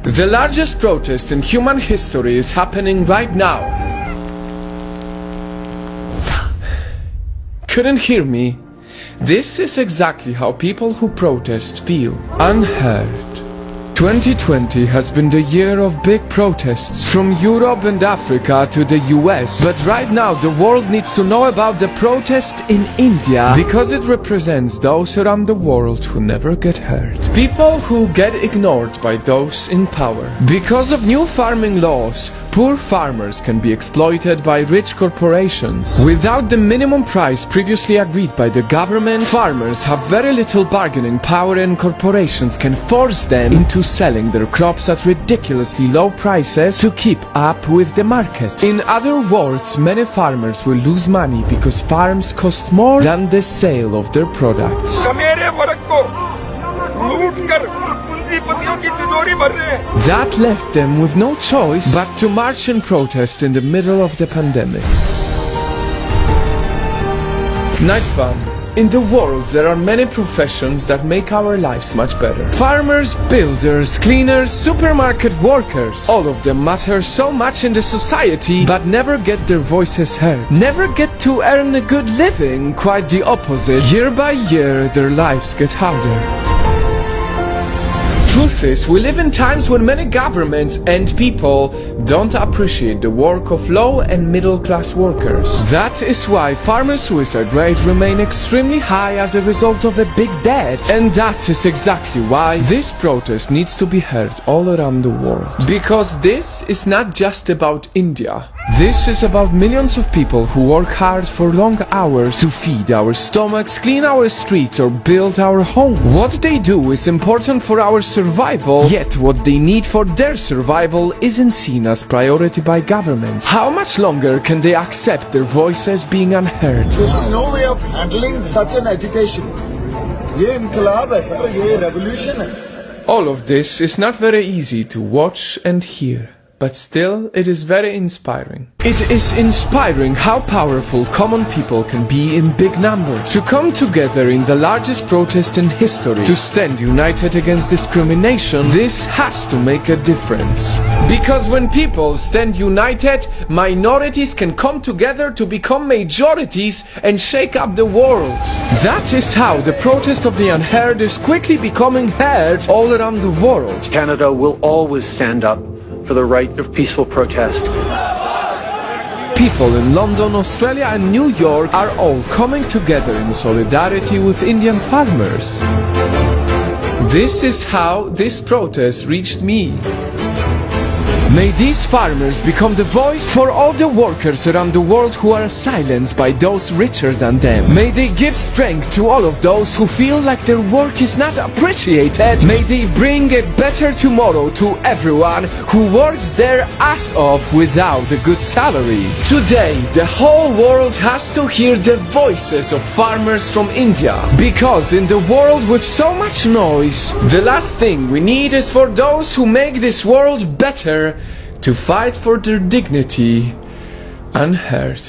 The largest protest in human history is happening right now. Couldn't hear me? This is exactly how people who protest feel. Unheard. 2020 has been the year of big protests from Europe and Africa to the US. But right now the world needs to know about the protest in India because it represents those around the world who never get heard. People who get ignored by those in power. Because of new farming laws, poor farmers can be exploited by rich corporations. Without the minimum price previously agreed by the government, farmers have very little bargaining power and corporations can force them into selling their crops at ridiculously low prices to keep up with the market. In other words, many farmers will lose money because farms cost more than the sale of their products. That left them with no choice but to march and protest in the middle of the pandemic. Nightfam. In the world, there are many professions that make our lives much better. Farmers, builders, cleaners, supermarket workers. All of them matter so much in the society, but never get their voices heard. Never get to earn a good living, quite the opposite. Year by year, their lives get harder. Truth is, we live in times when many governments and people don't appreciate the work of low and middle class workers. That is why farmer suicide rates remain extremely high as a result of a big debt. And that is exactly why this protest needs to be heard all around the world. Because this is not just about India. This is about millions of people who work hard for long hours to feed our stomachs, clean our streets or build our homes. What they do is important for our survival, yet what they need for their survival isn't seen as priority by governments. How much longer can they accept their voices being unheard? This is no way of handling such an agitation. ये इनकलाब है sir, ये revolution है. All of this is not very easy to watch and hear. But still, it is very inspiring. It is inspiring how powerful common people can be in big numbers. To come together in the largest protest in history, to stand united against discrimination, this has to make a difference. Because when people stand united, minorities can come together to become majorities and shake up the world. That is how the protest of the unheard is quickly becoming heard all around the world. Canada will always stand up for the right of peaceful protest. People in London, Australia and New York are all coming together in solidarity with Indian farmers. This is how this protest reached me. May these farmers become the voice for all the workers around the world who are silenced by those richer than them. May they give strength to all of those who feel like their work is not appreciated. May they bring a better tomorrow to everyone who works their ass off without a good salary. Today, the whole world has to hear the voices of farmers from India. Because in the world with so much noise, the last thing we need is for those who make this world better to fight for their dignity unheard.